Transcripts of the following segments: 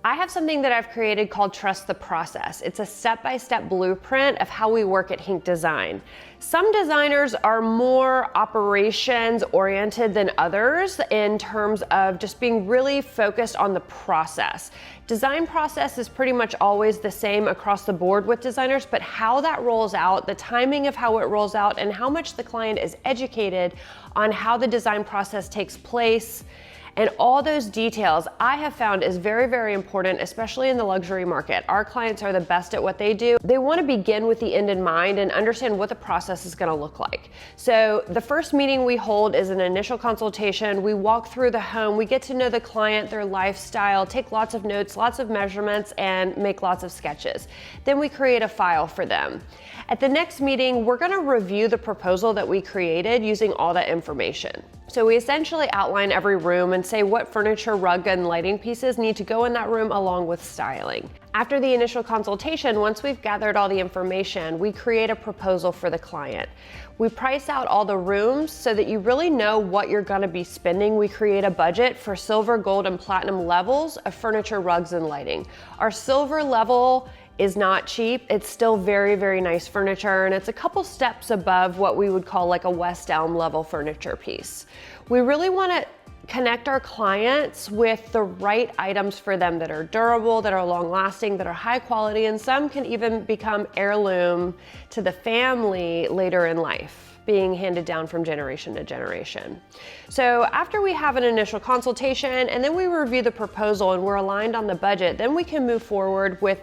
I have something that I've created called Trust the Process. It's a step-by-step blueprint of how we work at Henck Design. Some designers are more operations oriented than others in terms of just being really focused on the process. Design process is pretty much always the same across the board with designers, but how that rolls out, the timing of how it rolls out, and how much the client is educated on how the design process takes place, and all those details I have found is very, very important, especially in the luxury market. Our clients are the best at what they do. They want to begin with the end in mind and understand what the process is going to look like. So the first meeting we hold is an initial consultation. We walk through the home, we get to know the client, their lifestyle, take lots of notes, lots of measurements, and make lots of sketches. Then we create a file for them. At the next meeting, we're going to review the proposal that we created using all that information. So we essentially outline every room and say what furniture, rug, and lighting pieces need to go in that room along with styling. After the initial consultation, once we've gathered all the information, we create a proposal for the client. We price out all the rooms so that you really know what you're going to be spending. We create a budget for silver, gold, and platinum levels of furniture, rugs, and lighting. Our silver level is not cheap. It's still very, very nice furniture, and it's a couple steps above what we would call like a West Elm level furniture piece. We really want to connect our clients with the right items for them that are durable, that are long lasting, that are high quality, and some can even become heirloom to the family later in life, being handed down from generation to generation. So after we have an initial consultation and then we review the proposal and we're aligned on the budget, then we can move forward with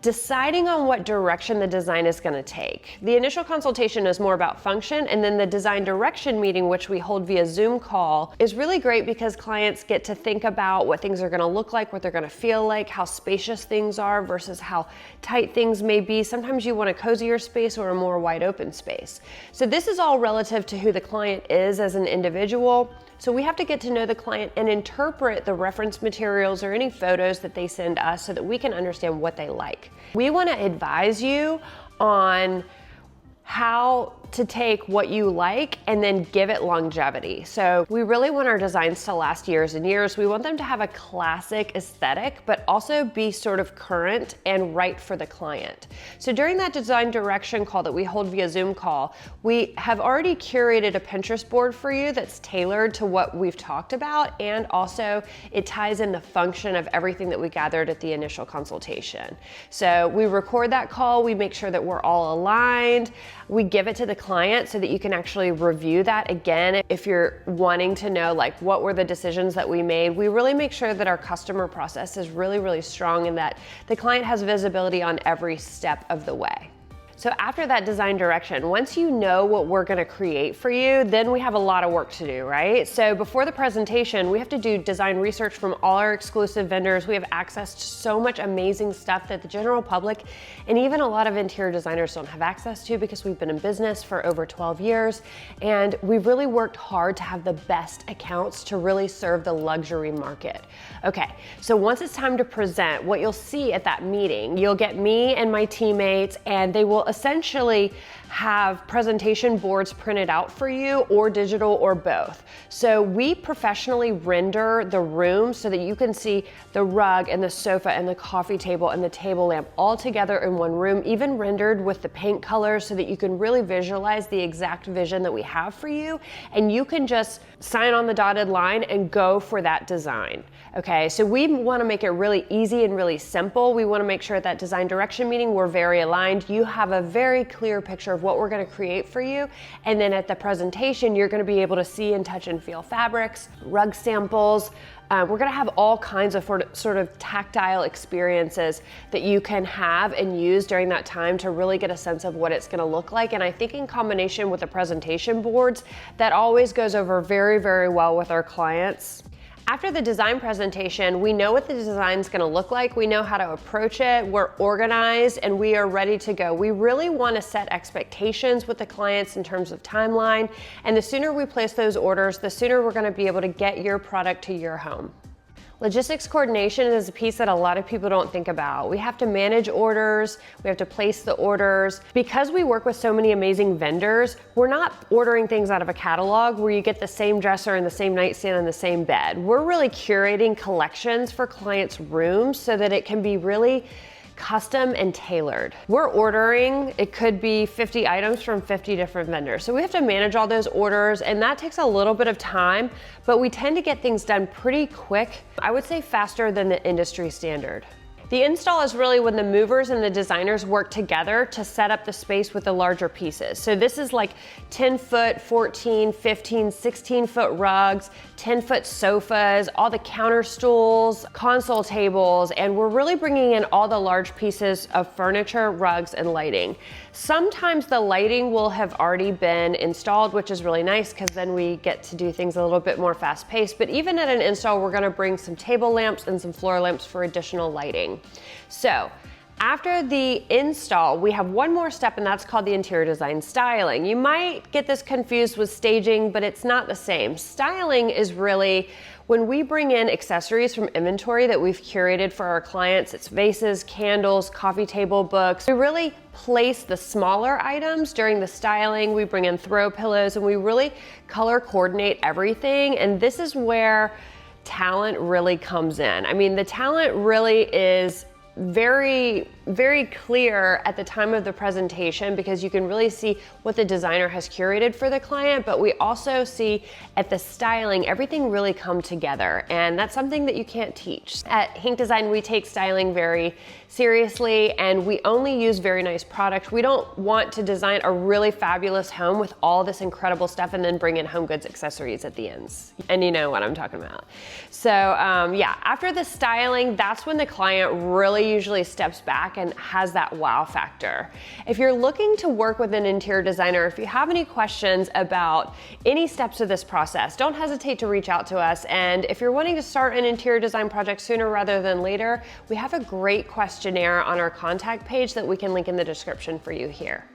deciding on what direction the design is going to take. The initial consultation is more about function, and then the design direction meeting, which we hold via Zoom call, is really great because clients get to think about what things are going to look like, what they're going to feel like, how spacious things are versus how tight things may be. Sometimes you want a cozier space or a more wide open space. So this is all relative to who the client is as an individual. So we have to get to know the client and interpret the reference materials or any photos that they send us so that we can understand what they like. We want to advise you on how to take what you like and then give it longevity. So we really want our designs to last years and years. We want them to have a classic aesthetic, but also be sort of current and right for the client. So during that design direction call that we hold via Zoom call, we have already curated a Pinterest board for you that's tailored to what we've talked about, and also it ties in the function of everything that we gathered at the initial consultation. So we record that call, we make sure that we're all aligned, we give it to the client so that you can actually review that again if you're wanting to know like what were the decisions that we made. We really make sure that our customer process is really, really strong and that the client has visibility on every step of the way. So after that design direction, once you know what we're gonna create for you, then we have a lot of work to do, right? So before the presentation, we have to do design research from all our exclusive vendors. We have access to so much amazing stuff that the general public and even a lot of interior designers don't have access to because we've been in business for over 12 years. And we've really worked hard to have the best accounts to really serve the luxury market. Okay, so once it's time to present, what you'll see at that meeting, you'll get me and my teammates, and they will essentially have presentation boards printed out for you, or digital, or both. So we professionally render the room so that you can see the rug and the sofa and the coffee table and the table lamp all together in one room, even rendered with the paint colors so that you can really visualize the exact vision that we have for you, and you can just sign on the dotted line and go for that design. Okay, so we want to make it really easy and really simple. We want to make sure at that design direction meeting we're very aligned. You have a very clear picture of what we're going to create for you, and then at the presentation you're going to be able to see and touch and feel fabrics, rug samples. We're going to have all kinds of sort of tactile experiences that you can have and use during that time to really get a sense of what it's going to look like. And I think in combination with the presentation boards, that always goes over very, very well with our clients. After the design presentation, we know what the design is going to look like, we know how to approach it, we're organized, and we are ready to go. We really want to set expectations with the clients in terms of timeline, and the sooner we place those orders, the sooner we're going to be able to get your product to your home. Logistics coordination is a piece that a lot of people don't think about. We have to manage orders, we have to place the orders. Because we work with so many amazing vendors, we're not ordering things out of a catalog where you get the same dresser and the same nightstand and the same bed. We're really curating collections for clients' rooms so that it can be really custom and tailored. We're ordering, it could be 50 items from 50 different vendors. So we have to manage all those orders, and that takes a little bit of time, but we tend to get things done pretty quick. I would say faster than the industry standard. The install is really when the movers and the designers work together to set up the space with the larger pieces. So this is like 10-foot, 14, 15, 16-foot rugs, 10-foot sofas, all the counter stools, console tables, and we're really bringing in all the large pieces of furniture, rugs, and lighting. Sometimes the lighting will have already been installed, which is really nice because then we get to do things a little bit more fast-paced. But even at an install, we're gonna bring some table lamps and some floor lamps for additional lighting. So after the install, we have one more step, and that's called the interior design styling. You might get this confused with staging, but it's not the same. Styling is really when we bring in accessories from inventory that we've curated for our clients. It's vases, candles, coffee table books. We really place the smaller items during the styling. We bring in throw pillows, and we really color coordinate everything. And this is where talent really comes in. I mean, the talent really is very clear at the time of the presentation because you can really see what the designer has curated for the client, but we also see at the styling, everything really come together, and that's something that you can't teach. At Henck Design, we take styling very seriously, and we only use very nice product. We don't want to design a really fabulous home with all this incredible stuff and then bring in home goods accessories at the ends. And you know what I'm talking about. So yeah, after the styling, that's when the client really usually steps back and has that wow factor. If you're looking to work with an interior designer, if you have any questions about any steps of this process, don't hesitate to reach out to us. And if you're wanting to start an interior design project sooner rather than later, we have a great questionnaire on our contact page that we can link in the description for you here.